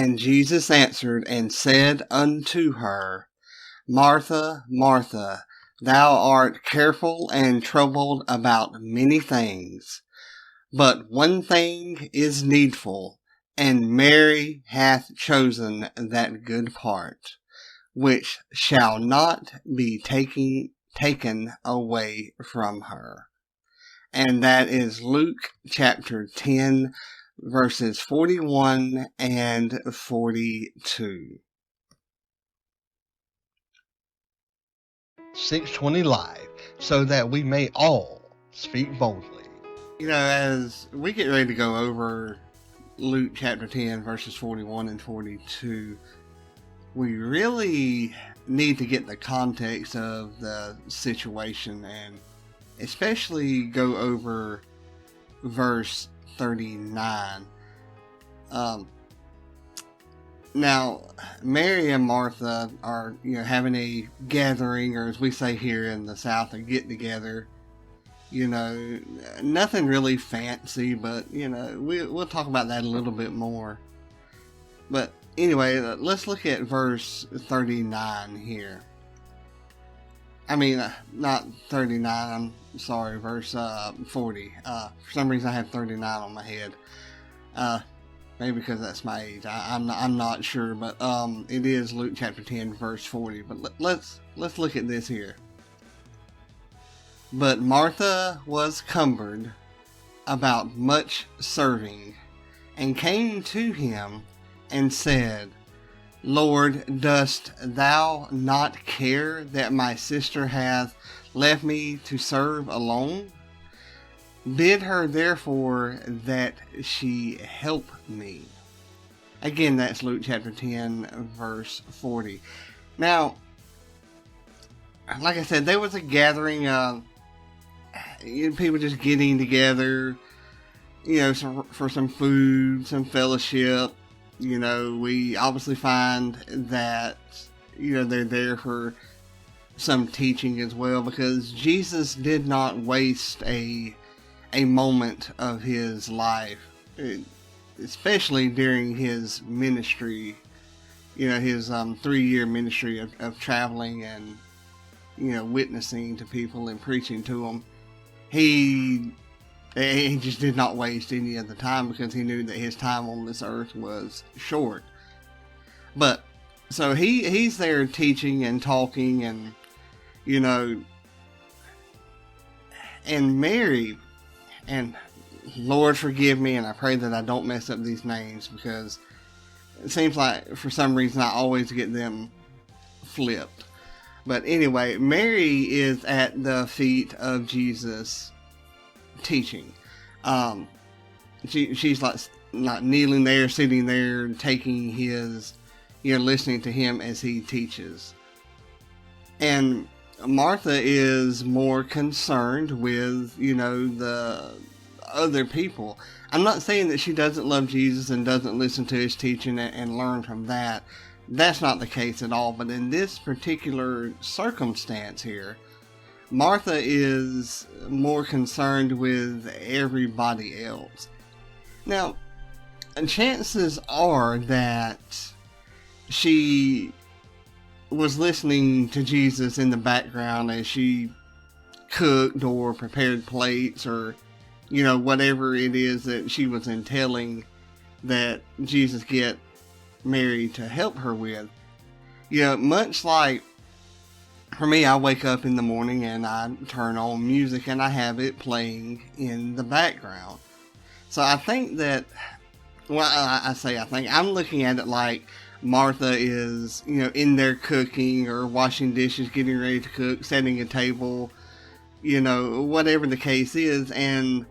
And Jesus answered and said unto her, Martha, Martha, thou art careful and troubled about many things, but one thing is needful, and Mary hath chosen that good part, which shall not be taken away from her. And that is Luke chapter 10, verses 41 and 42. 620 Live, so that we may all speak boldly. As we get ready to go over Luke chapter 10, verses 41 and 42, we really need to get the context of the situation and especially go over verse 39. Now, Mary and Martha are, having a gathering, or as we say here in the South, a get-together. Nothing really fancy, but, we'll talk about that a little bit more. But anyway, let's look at verse 39 here. I mean, not 39, I'm sorry, verse 40. For some reason I have 39 on my head. Maybe because that's my age. I'm not sure, but it is Luke chapter 10, verse 40. But let's look at this here. But Martha was cumbered about much serving, and came to him and said, Lord, dost thou not care that my sister hath left me to serve alone? Bid her therefore that she help me. Again, that's Luke chapter 10, verse 40. Now, like I said, there was a gathering of people just getting together, for some food, some fellowship. We obviously find that, they're there for some teaching as well, because Jesus did not waste a moment of his life, especially during his ministry, his 3-year ministry of traveling and, witnessing to people and preaching to them. He just did not waste any of the time, because he knew that his time on this earth was short. But, so he's there teaching and talking and, and Mary, and Lord forgive me, and I pray that I don't mess up these names, because it seems like for some reason I always get them flipped. But anyway, Mary is at the feet of Jesus teaching. She's like kneeling there, sitting there, taking his, listening to him as he teaches. And Martha is more concerned with, the other people. I'm not saying that she doesn't love Jesus and doesn't listen to his teaching and learn from that. That's not the case at all. But in this particular circumstance here, Martha is more concerned with everybody else. Now, chances are that she was listening to Jesus in the background as she cooked or prepared plates, or, whatever it is that she was entailing that Jesus get Mary to help her with. Much like for me, I wake up in the morning and I turn on music and I have it playing in the background. So I think that, I'm looking at it like Martha is, in there cooking or washing dishes, getting ready to cook, setting a table, whatever the case is, and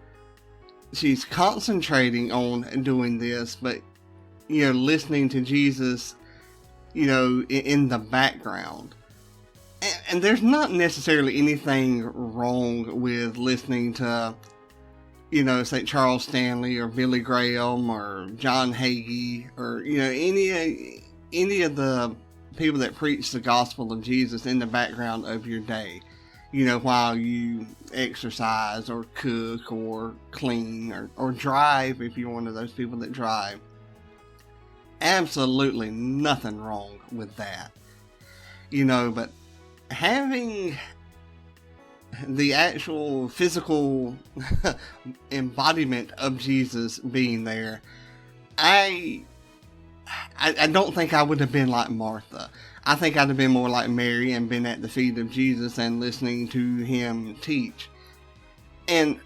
she's concentrating on doing this, but, listening to Jesus, in the background. And there's not necessarily anything wrong with listening to, say Charles Stanley or Billy Graham or John Hagee or, any of the people that preach the gospel of Jesus in the background of your day, while you exercise or cook or clean or drive, if you're one of those people that drive. absolutely nothing wrong with that. But having the actual physical embodiment of Jesus being there, I don't think I would have been like Martha. I think I'd have been more like Mary and been at the feet of Jesus and listening to him teach. And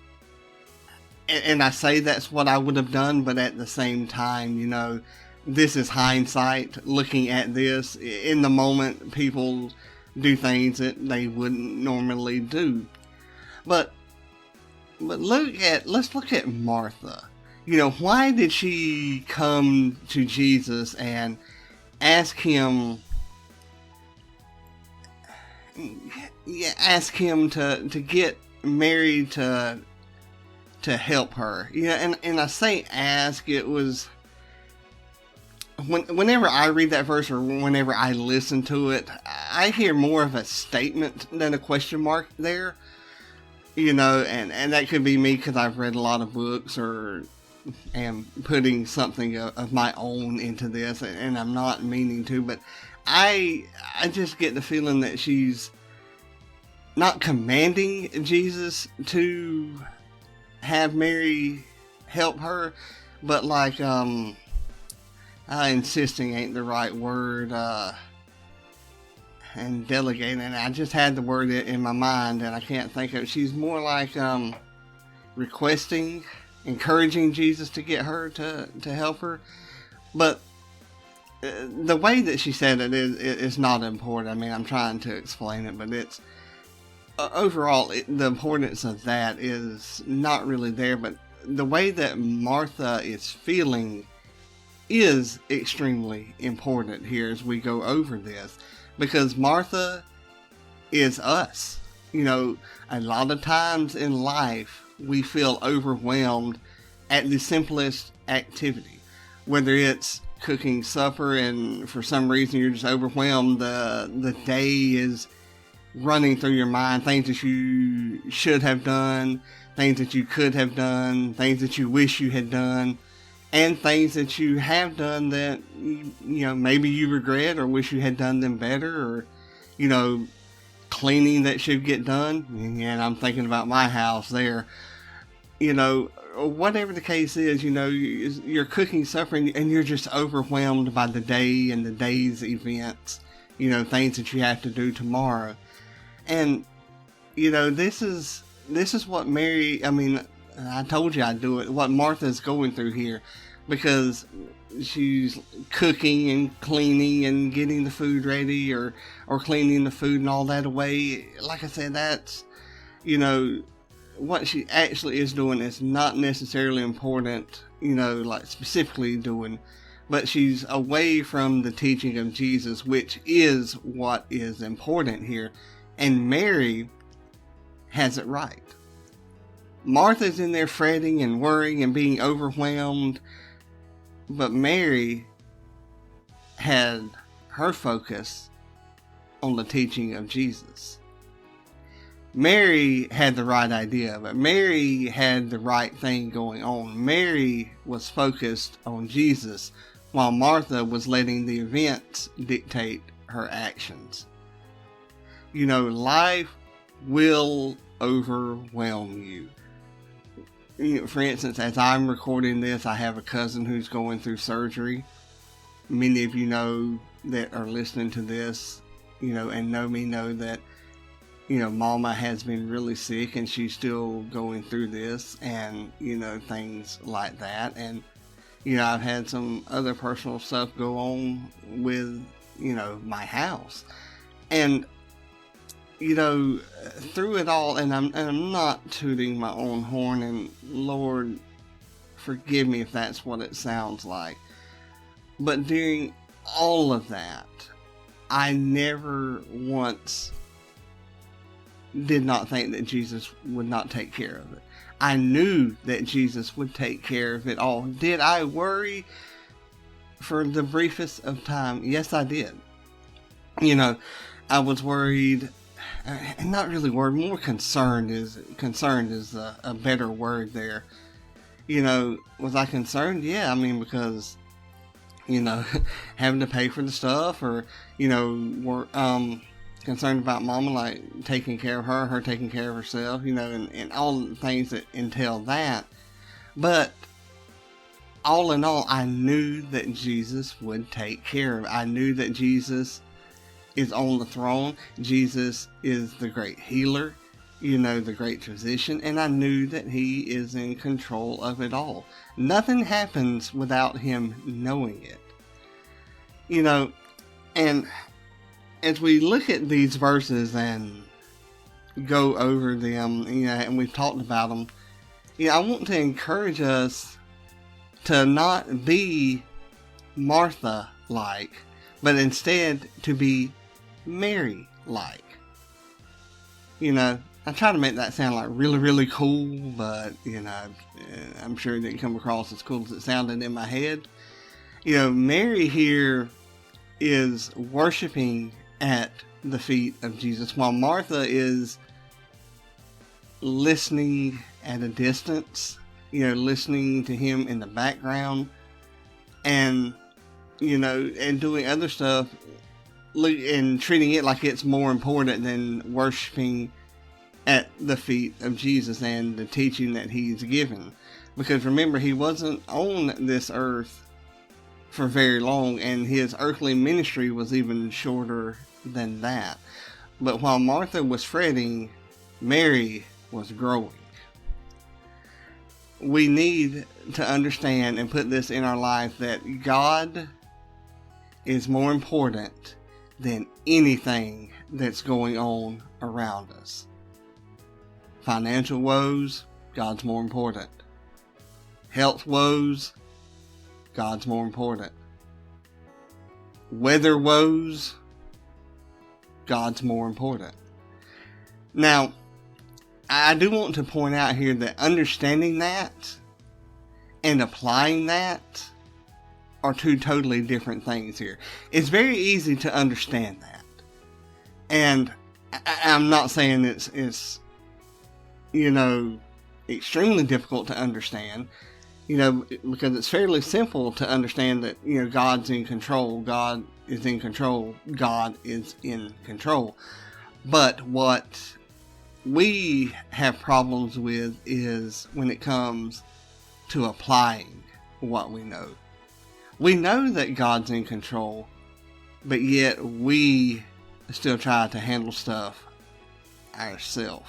I say that's what I would have done, but at the same time, this is hindsight looking at this. In the moment, people do things that they wouldn't normally do. But let's look at Martha. Why did she come to Jesus and ask him to get Mary to help her? And I say ask, it was whenever I read that verse or whenever I listen to it, I hear more of a statement than a question mark there. And that could be me because I've read a lot of books or am putting something of my own into this, and I'm not meaning to, but I just get the feeling that she's not commanding Jesus to have Mary help her, but like insisting ain't the right word, and delegating. I just had the word in my mind and I can't think of it. She's more like requesting, encouraging Jesus to get her to help her. But the way that she said it is not important. I mean, I'm trying to explain it, but it's overall the importance of that is not really there. But the way that Martha is feeling is extremely important here as we go over this, because Martha is us. A lot of times in life we feel overwhelmed at the simplest activity, whether it's cooking supper and for some reason you're just overwhelmed. The day is running through your mind, things that you should have done, things that you could have done, things that you wish you had done, and things that you have done that maybe you regret or wish you had done them better, or cleaning that should get done. And I'm thinking about my house there. Whatever the case is, you're cooking supper and you're just overwhelmed by the day and the day's events, things that you have to do tomorrow. And this is what Mary, I told you I'd do it, what Martha's going through here, because she's cooking and cleaning and getting the food ready or cleaning the food and all that away. Like I said, that's, what she actually is doing is not necessarily important, like specifically doing, but she's away from the teaching of Jesus, which is what is important here. And Mary has it right. Martha's in there fretting and worrying and being overwhelmed, but Mary had her focus on the teaching of Jesus. Mary had the right idea of it. Mary had the right thing going on. Mary was focused on Jesus, while Martha was letting the events dictate her actions. Life will overwhelm you. For instance, as I'm recording this, I have a cousin who's going through surgery. Many of you know that are listening to this, and know me, know that, Mama has been really sick and she's still going through this and, things like that. And, I've had some other personal stuff go on with, my house. And, through it all, and I'm not tooting my own horn, and Lord, forgive me if that's what it sounds like. But during all of that, I never once did not think that Jesus would not take care of it. I knew that Jesus would take care of it all. Did I worry for the briefest of time? Yes, I did. I was worried. Not really worried, more concerned is a better word there. Was I concerned? Yeah, because having to pay for the stuff, or, we're concerned about mama, like taking care of her taking care of herself, and all the things that entail that. But all in all, I knew that Jesus would take care of it. I knew that Jesus is on the throne. Jesus is the great healer, the great physician, and I knew that he is in control of it all. Nothing happens without him knowing it. And as we look at these verses and go over them, and we've talked about them, I want to encourage us to not be Martha-like, but instead to be Mary-like. I try to make that sound like really, really cool, but, I'm sure it didn't come across as cool as it sounded in my head. Mary here is worshiping at the feet of Jesus, while Martha is listening at a distance, listening to him in the background, and, and doing other stuff, and treating it like it's more important than worshiping at the feet of Jesus and the teaching that he's given. Because remember, he wasn't on this earth for very long, and his earthly ministry was even shorter than that. But while Martha was fretting, Mary was growing. We need to understand and put this in our life that God is more important than anything that's going on around us. Financial woes, God's more important. Health woes, God's more important. Weather woes, God's more important. Now, I do want to point out here that understanding that and applying that are two totally different things here. It's very easy to understand that. And I'm not saying it's extremely difficult to understand, because it's fairly simple to understand that, God's in control, God is in control, God is in control. But what we have problems with is when it comes to applying what we know. We know that God's in control, but yet we still try to handle stuff ourselves.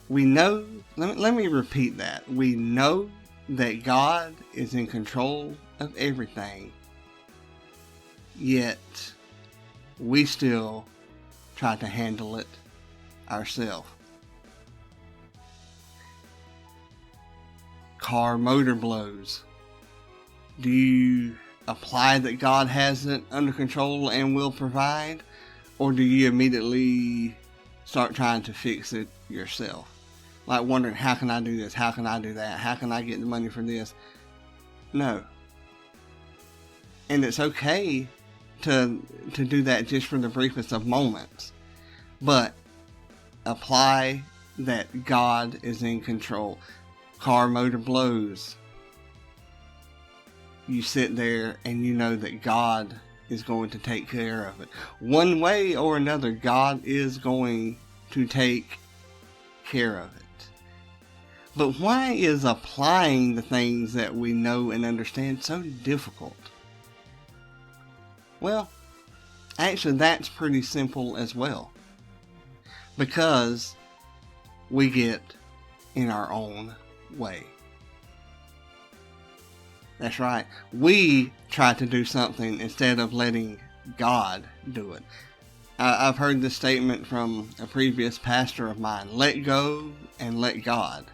We know, let me repeat that. We know that God is in control of everything, yet we still try to handle it ourselves. Car motor blows. Do you apply that God has it under control and will provide? Or do you immediately start trying to fix it yourself? Like wondering, how can I do this? How can I do that? How can I get the money for this? No. And it's okay to do that just for the briefest of moments. But apply that God is in control. Car motor blows. You sit there and you know that God is going to take care of it. One way or another, God is going to take care of it. But why is applying the things that we know and understand so difficult? Well, actually that's pretty simple as well. Because we get in our own way. That's right. We try to do something instead of letting God do it. I've heard this statement from a previous pastor of mine. Let go and let God.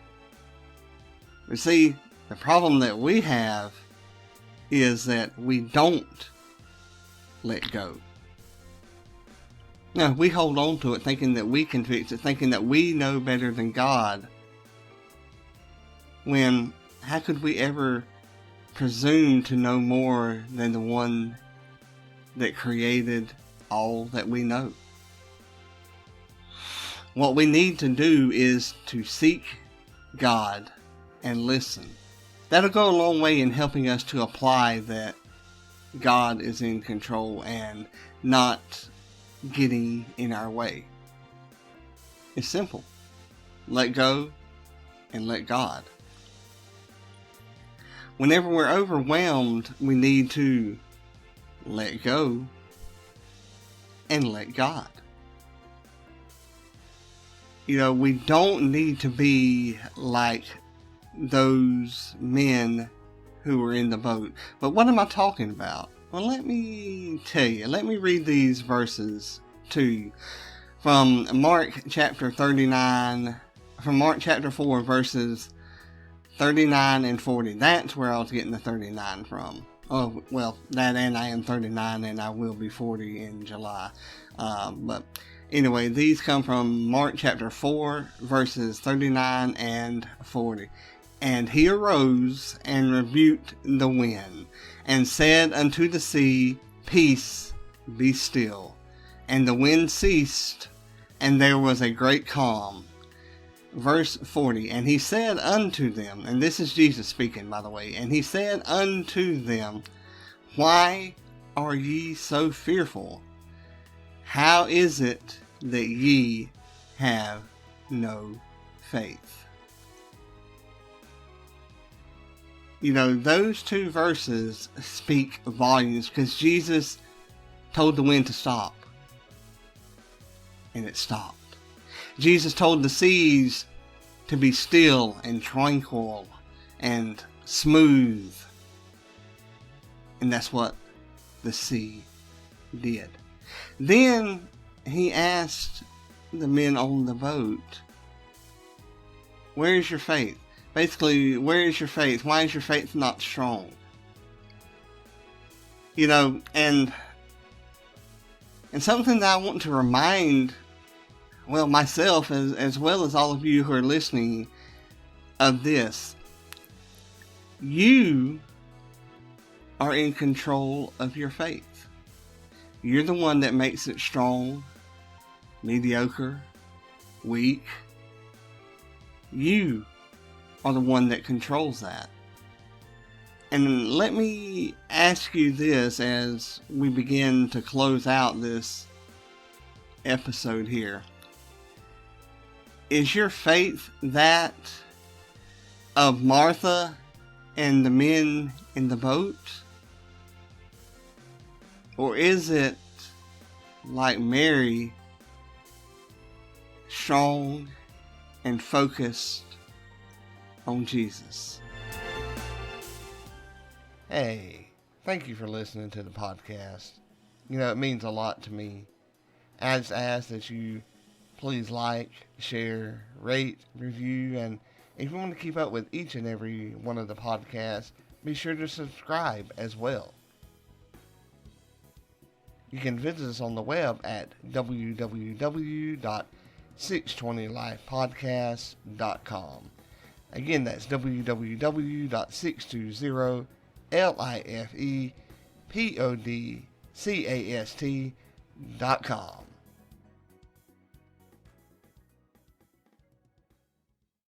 But see, the problem that we have is that we don't let go. No, we hold on to it thinking that we can fix it, thinking that we know better than God. When, how could we ever presume to know more than the one that created all that we know? What we need to do is to seek God and listen that'll go a long way in helping us to apply that God is in control and not getting in our way. It's simple. Let go and let God. Whenever we're overwhelmed, we need to let go and let God. You know, we don't need to be like those men who were in the boat. But what am I talking about? Well, let me tell you. Let me read these verses to you from Mark chapter 39, from Mark chapter 4, verses 39 and 40. That's where I was getting the 39 from. Oh, well, that and I am 39 and I will be 40 in July. But anyway, these come from Mark chapter 4, verses 39 and 40. And he arose and rebuked the wind, and said unto the sea, Peace, be still. And the wind ceased, and there was a great calm. Verse 40, and he said unto them, and this is Jesus speaking, by the way, and he said unto them, Why are ye so fearful? How is it that ye have no faith? You know, those two verses speak volumes, because Jesus told the wind to stop, and it stopped. Jesus told the seas to be still and tranquil and smooth, and that's what the sea did. Then he asked the men on the boat, Where is your faith? Basically, where is your faith? Why is your faith not strong? You know, and something that I want to remind, well, myself as well as all of you who are listening of this. You are in control of your faith. You're the one that makes it strong, mediocre, weak. You are the one that controls that. And let me ask you this as we begin to close out this episode here. Is your faith that of Martha and the men in the boat? Or is it like Mary, strong and focused on Jesus? Hey, thank you for listening to the podcast. You know, it means a lot to me. I just ask that you please like, share, rate, review, and if you want to keep up with each and every one of the podcasts, be sure to subscribe as well. You can visit us on the web at www.620lifepodcast.com. Again, that's www.620lifepodcast.com.